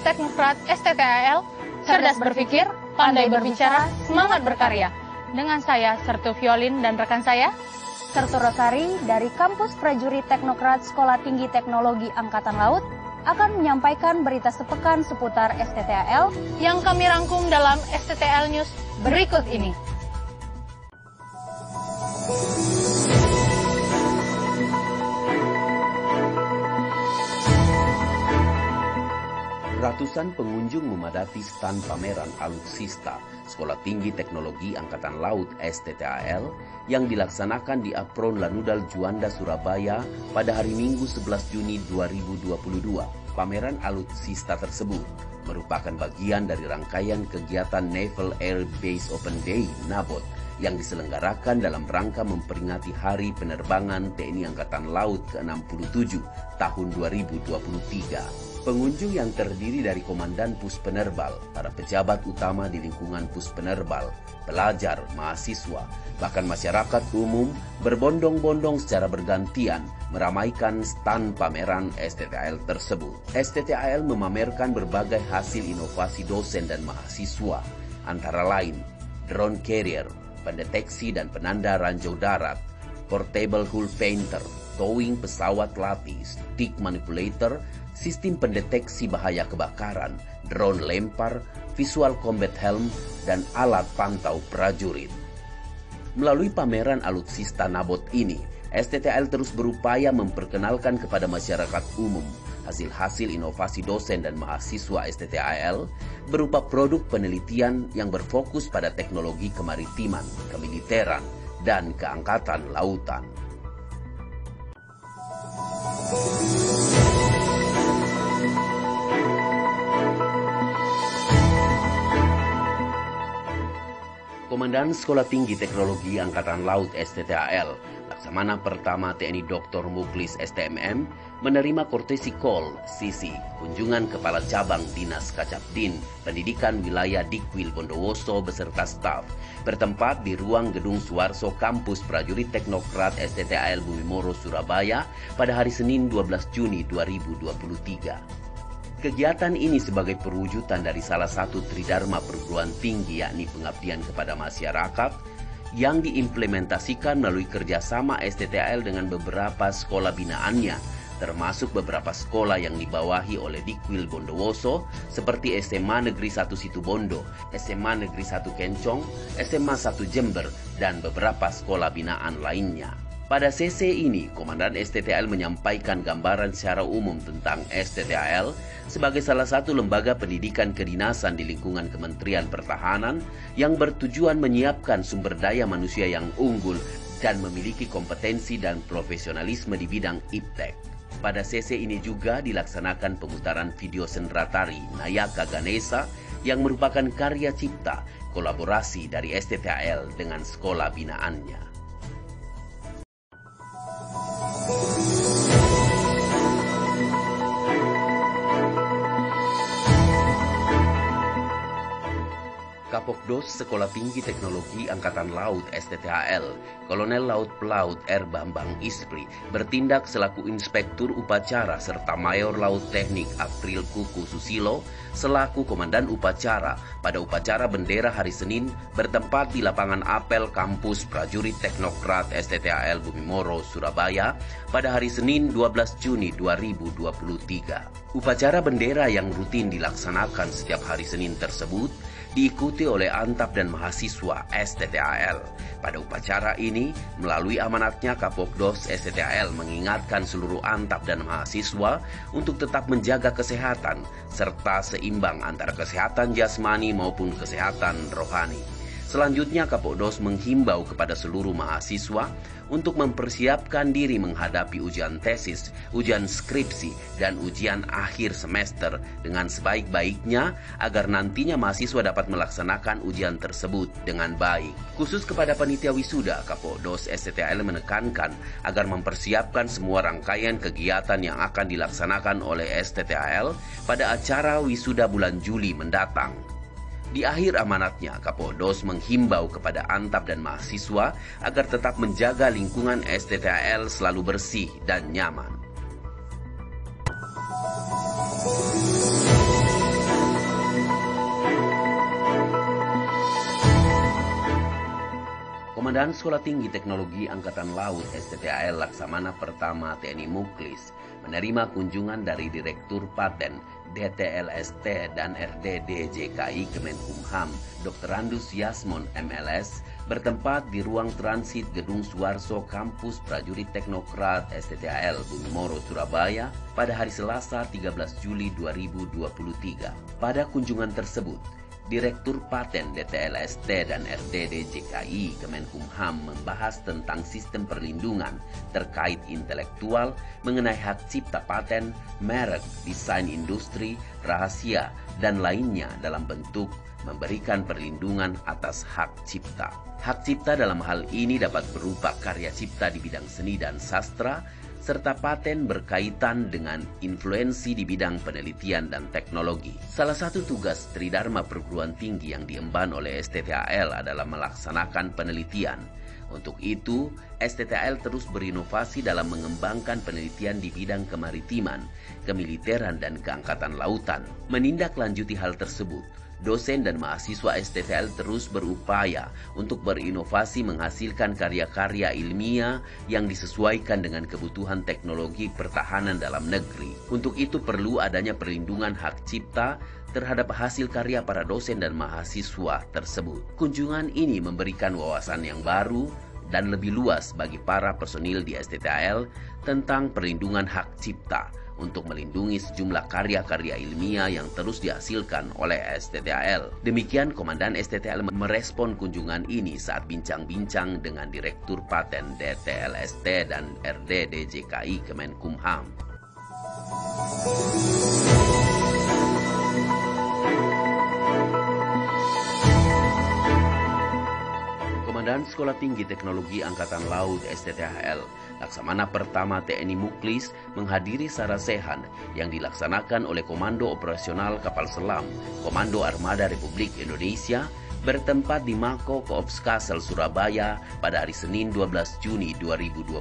Teknokrat STTAL, cerdas berpikir, pandai berbicara, semangat berkarya. Dengan saya, Sertu Violin dan rekan saya, Sertu Rosari dari Kampus Prajurit Teknokrat Sekolah Tinggi Teknologi Angkatan Laut akan menyampaikan berita sepekan seputar STTAL yang kami rangkum dalam STTAL News berikut ini. Ratusan pengunjung memadati stan pameran Alutsista Sekolah Tinggi Teknologi Angkatan Laut STTAL yang dilaksanakan di Apron Lanudal Juanda, Surabaya pada hari Minggu 11 Juni 2022. Pameran Alutsista tersebut merupakan bagian dari rangkaian kegiatan Naval Air Base Open Day (NABOT) yang diselenggarakan dalam rangka memperingati Hari Penerbangan TNI Angkatan Laut ke-67 tahun 2023. Pengunjung yang terdiri dari Komandan Puspenerbal, para pejabat utama di lingkungan Puspenerbal, pelajar, mahasiswa, bahkan masyarakat umum berbondong-bondong secara bergantian meramaikan stan pameran STTAL tersebut. STTAL memamerkan berbagai hasil inovasi dosen dan mahasiswa, antara lain drone carrier, pendeteksi dan penanda ranjau darat, portable hull painter, towing pesawat latih, stick manipulator, sistem pendeteksi bahaya kebakaran, drone lempar, visual combat helm, dan alat pantau prajurit. Melalui pameran Alutsista NABOT ini, STTAL terus berupaya memperkenalkan kepada masyarakat umum hasil-hasil inovasi dosen dan mahasiswa STTAL berupa produk penelitian yang berfokus pada teknologi kemaritiman, kemiliteran, dan keangkatan lautan. Komandan Sekolah Tinggi Teknologi Angkatan Laut STTAL, Laksamana Pertama TNI Dr. Muklis STMM, menerima courtesy call (CC) kunjungan Kepala Cabang Dinas Kacapdin Pendidikan Wilayah Dikwil Bondowoso beserta staf bertempat di ruang Gedung Suwarso Kampus Prajurit Teknokrat STTAL Bumimoro, Surabaya pada hari Senin 12 Juni 2023. Kegiatan ini sebagai perwujudan dari salah satu tridharma perguruan tinggi, yakni pengabdian kepada masyarakat, yang diimplementasikan melalui kerjasama STTAL dengan beberapa sekolah binaannya, termasuk beberapa sekolah yang dibawahi oleh Dikwil Bondowoso seperti SMA Negeri 1 Situbondo, SMA Negeri 1 Kencong, SMA 1 Jember, dan beberapa sekolah binaan lainnya. Pada sesi ini, Komandan STTAL menyampaikan gambaran secara umum tentang STTAL sebagai salah satu lembaga pendidikan kedinasan di lingkungan Kementerian Pertahanan yang bertujuan menyiapkan sumber daya manusia yang unggul dan memiliki kompetensi dan profesionalisme di bidang iptek. Pada sesi ini juga dilaksanakan pemutaran video Sendratari Nayaka Ganesha yang merupakan karya cipta kolaborasi dari STTAL dengan sekolah binaannya. Kapokdos Sekolah Tinggi Teknologi Angkatan Laut STTAL, Kolonel Laut Pelaut R. Bambang Ispri, bertindak selaku Inspektur Upacara serta Mayor Laut Teknik April Kuku Susilo selaku Komandan Upacara pada upacara bendera hari Senin bertempat di lapangan apel Kampus Prajurit Teknokrat STTAL Bumimoro, Surabaya pada hari Senin 12 Juni 2023. Upacara bendera yang rutin dilaksanakan setiap hari Senin tersebut diikuti oleh Antap dan mahasiswa STTAL. Pada upacara ini, melalui amanatnya Kapokdos STTAL mengingatkan seluruh Antap dan mahasiswa untuk tetap menjaga kesehatan serta seimbang antara kesehatan jasmani maupun kesehatan rohani. Selanjutnya, Kapokdos menghimbau kepada seluruh mahasiswa untuk mempersiapkan diri menghadapi ujian tesis, ujian skripsi, dan ujian akhir semester dengan sebaik-baiknya agar nantinya mahasiswa dapat melaksanakan ujian tersebut dengan baik. Khusus kepada panitia wisuda, Kapokdos STTAL menekankan agar mempersiapkan semua rangkaian kegiatan yang akan dilaksanakan oleh STTAL pada acara wisuda bulan Juli mendatang. Di akhir amanatnya, Kapoldos menghimbau kepada Antap dan mahasiswa agar tetap menjaga lingkungan STTAL selalu bersih dan nyaman. Komandan Sekolah Tinggi Teknologi Angkatan Laut STTAL Laksamana Pertama TNI Muklis menerima kunjungan dari Direktur Paten DTLST dan RDDJKI Kemenkumham Dr. Andus Yasmon MLS bertempat di ruang transit Gedung Suwarso Kampus Prajurit Teknokrat STTAL Bumi Moro Surabaya pada hari Selasa 13 Juli 2023. Pada kunjungan tersebut, Direktur Paten DTLST dan RDDJKI Kemenkumham membahas tentang sistem perlindungan terkait intelektual mengenai hak cipta paten, merek, desain industri, rahasia, dan lainnya dalam bentuk memberikan perlindungan atas hak cipta. Hak cipta dalam hal ini dapat berupa karya cipta di bidang seni dan sastra, serta paten berkaitan dengan influensi di bidang penelitian dan teknologi. Salah satu tugas Tridharma Perguruan Tinggi yang diemban oleh STTAL adalah melaksanakan penelitian. Untuk itu, STTAL terus berinovasi dalam mengembangkan penelitian di bidang kemaritiman, kemiliteran, dan keangkatan lautan. Menindaklanjuti hal tersebut, dosen dan mahasiswa STTAL terus berupaya untuk berinovasi menghasilkan karya-karya ilmiah yang disesuaikan dengan kebutuhan teknologi pertahanan dalam negeri. Untuk itu perlu adanya perlindungan hak cipta terhadap hasil karya para dosen dan mahasiswa tersebut. Kunjungan ini memberikan wawasan yang baru dan lebih luas bagi para personil di STTAL tentang perlindungan hak cipta untuk melindungi sejumlah karya-karya ilmiah yang terus dihasilkan oleh STTAL. Demikian Komandan STTAL merespon kunjungan ini saat bincang-bincang dengan Direktur Paten DTLST dan RDDJKI Kemenkumham. Komandan Sekolah Tinggi Teknologi Angkatan Laut STTAL Laksamana Pertama TNI Muklis menghadiri sarasehan yang dilaksanakan oleh Komando Operasional Kapal Selam Komando Armada Republik Indonesia bertempat di Mako Koops Kasel Surabaya pada hari Senin 12 Juni 2022.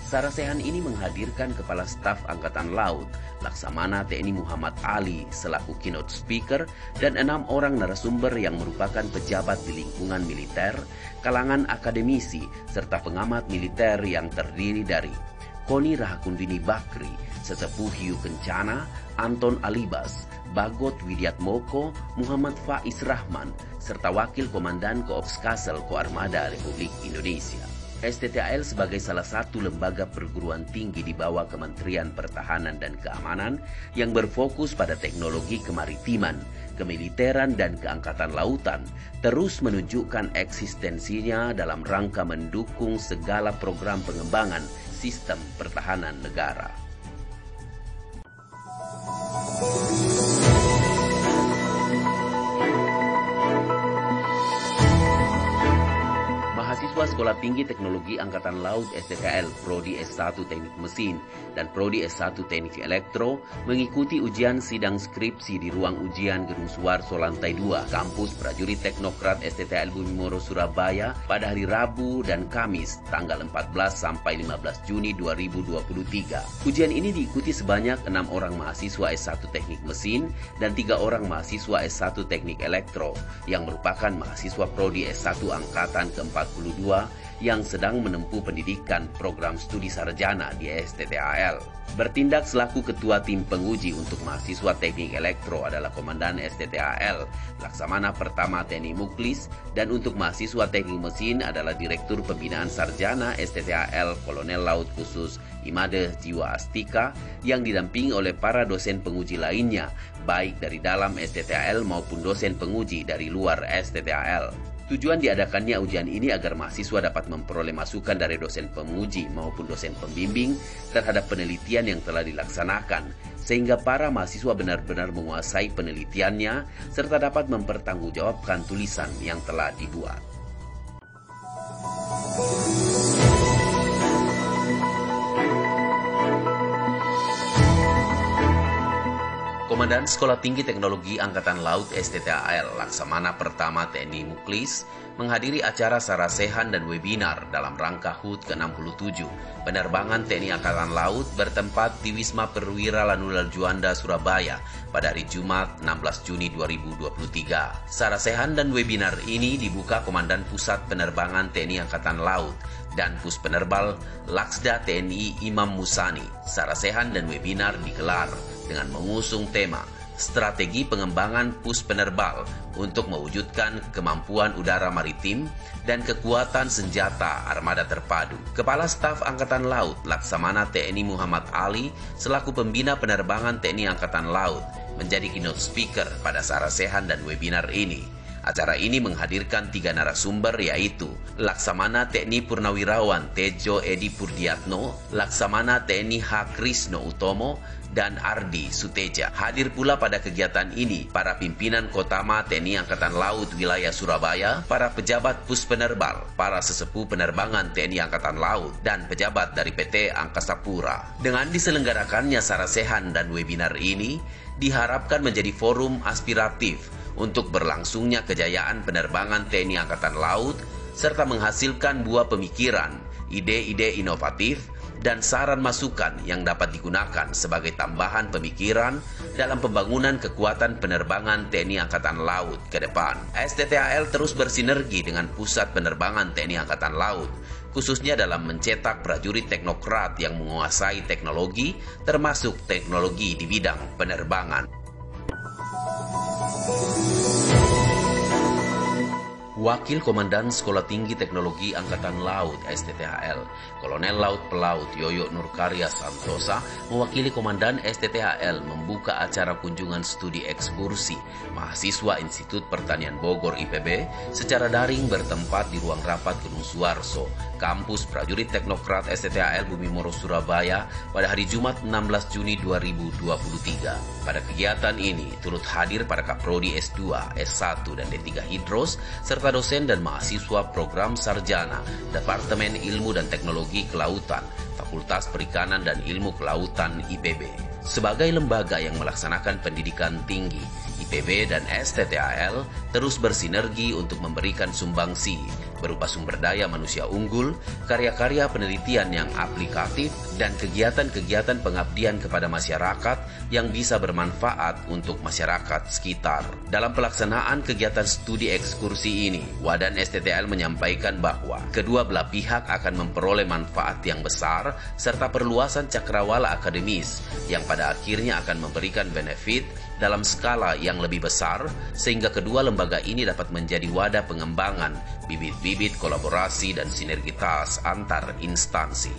Sarasehan ini menghadirkan Kepala Staf Angkatan Laut Laksamana TNI Muhammad Ali selaku keynote speaker dan 6 orang narasumber yang merupakan pejabat di lingkungan militer, kalangan akademisi, serta pengamat militer yang terdiri dari Koni Rahakundini Bakri, Sesepuh Hiu Kencana, Anton Alibas, Bagot Widiatmoko, Muhammad Faiz Rahman, serta Wakil Komandan Koops Kasel Koarmada Republik Indonesia. STTAL sebagai salah satu lembaga perguruan tinggi di bawah Kementerian Pertahanan dan Keamanan yang berfokus pada teknologi kemaritiman, kemiliteran, dan keangkatan lautan, terus menunjukkan eksistensinya dalam rangka mendukung segala program pengembangan sistem pertahanan negara. Mahasiswa Sekolah Tinggi Teknologi Angkatan Laut STTAL Prodi S1 Teknik Mesin dan Prodi S1 Teknik Elektro mengikuti ujian sidang skripsi di ruang ujian Gedung Suwarso Lantai 2 Kampus Prajurit Teknokrat STTAL Bumi Moro Surabaya pada hari Rabu dan Kamis tanggal 14 sampai 15 Juni 2023. Ujian ini diikuti sebanyak 6 orang mahasiswa S1 Teknik Mesin dan 3 orang mahasiswa S1 Teknik Elektro yang merupakan mahasiswa Prodi S1 Angkatan ke-42 yang sedang menempuh pendidikan program studi sarjana di STTAL. Bertindak selaku ketua tim penguji untuk mahasiswa teknik elektro adalah Komandan STTAL Laksamana Pertama TNI Muklis, dan untuk mahasiswa teknik mesin adalah Direktur Pembinaan Sarjana STTAL Kolonel Laut Khusus Imade Jiwa Astika yang didampingi oleh para dosen penguji lainnya, baik dari dalam STTAL maupun dosen penguji dari luar STTAL. Tujuan diadakannya ujian ini agar mahasiswa dapat memperoleh masukan dari dosen penguji maupun dosen pembimbing terhadap penelitian yang telah dilaksanakan, sehingga para mahasiswa benar-benar menguasai penelitiannya serta dapat mempertanggungjawabkan tulisan yang telah dibuat. Komandan Sekolah Tinggi Teknologi Angkatan Laut STTAL Laksamana Pertama TNI Muklis menghadiri acara sarasehan dan webinar dalam rangka HUT ke-67 penerbangan TNI Angkatan Laut bertempat di Wisma Perwira Lanudal Juanda, Surabaya pada hari Jumat 16 Juni 2023. Sarasehan dan webinar ini dibuka Komandan Pusat Penerbangan TNI Angkatan Laut dan Pus Penerbal Laksda TNI Imam Musani. Sarasehan dan webinar digelar dengan mengusung tema Strategi Pengembangan Pus Penerbal untuk mewujudkan kemampuan udara maritim dan kekuatan senjata armada terpadu. Kepala Staf Angkatan Laut Laksamana TNI Muhammad Ali selaku pembina penerbangan TNI Angkatan Laut menjadi keynote speaker pada sarasehan dan webinar ini. Acara ini menghadirkan 3 narasumber yaitu Laksamana TNI Purnawirawan Tejo Edi Purdiatno, Laksamana TNI H. Krisno Utomo, dan Ardi Suteja. Hadir pula pada kegiatan ini para pimpinan Kotama TNI Angkatan Laut Wilayah Surabaya, para pejabat Pus Penerbal, para sesepuh penerbangan TNI Angkatan Laut, dan pejabat dari PT Angkasa Pura. Dengan diselenggarakannya sarasehan dan webinar ini, diharapkan menjadi forum aspiratif untuk berlangsungnya kejayaan penerbangan TNI Angkatan Laut, serta menghasilkan buah pemikiran, ide-ide inovatif, dan saran masukan yang dapat digunakan sebagai tambahan pemikiran dalam pembangunan kekuatan penerbangan TNI Angkatan Laut ke depan. STTAL terus bersinergi dengan Pusat Penerbangan TNI Angkatan Laut, khususnya dalam mencetak prajurit teknokrat yang menguasai teknologi, termasuk teknologi di bidang penerbangan. Wakil Komandan Sekolah Tinggi Teknologi Angkatan Laut STTAL, Kolonel Laut Pelaut Yoyo Nurkarya Santosa, mewakili Komandan STTAL membuka acara kunjungan studi ekskursi mahasiswa Institut Pertanian Bogor IPB secara daring bertempat di ruang rapat Gunung Suarso, kampus prajurit teknokrat STTAL Bumi Moro Surabaya pada hari Jumat 16 Juni 2023. Pada kegiatan ini turut hadir para Kaprodi S2, S1, dan D3 Hidros, serta dosen dan mahasiswa program sarjana Departemen Ilmu dan Teknologi Kelautan, Fakultas Perikanan dan Ilmu Kelautan IPB. Sebagai lembaga yang melaksanakan pendidikan tinggi, IPB dan STTAL terus bersinergi untuk memberikan sumbangsi berupa sumber daya manusia unggul, karya-karya penelitian yang aplikatif, dan kegiatan-kegiatan pengabdian kepada masyarakat yang bisa bermanfaat untuk masyarakat sekitar. Dalam pelaksanaan kegiatan studi ekskursi ini, Wadan STTAL menyampaikan bahwa kedua belah pihak akan memperoleh manfaat yang besar serta perluasan cakrawala akademis yang pada akhirnya akan memberikan benefit dalam skala yang lebih besar, sehingga kedua lembaga ini dapat menjadi wadah pengembangan bibit-bibit kolaborasi dan sinergitas antar instansi.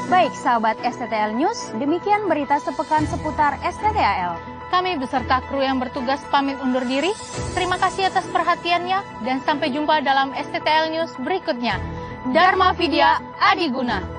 Baik sahabat STTAL News, demikian berita sepekan seputar STTAL. Kami beserta kru yang bertugas pamit undur diri. Terima kasih atas perhatiannya dan sampai jumpa dalam STTAL News berikutnya. Dharma Vidya Adiguna.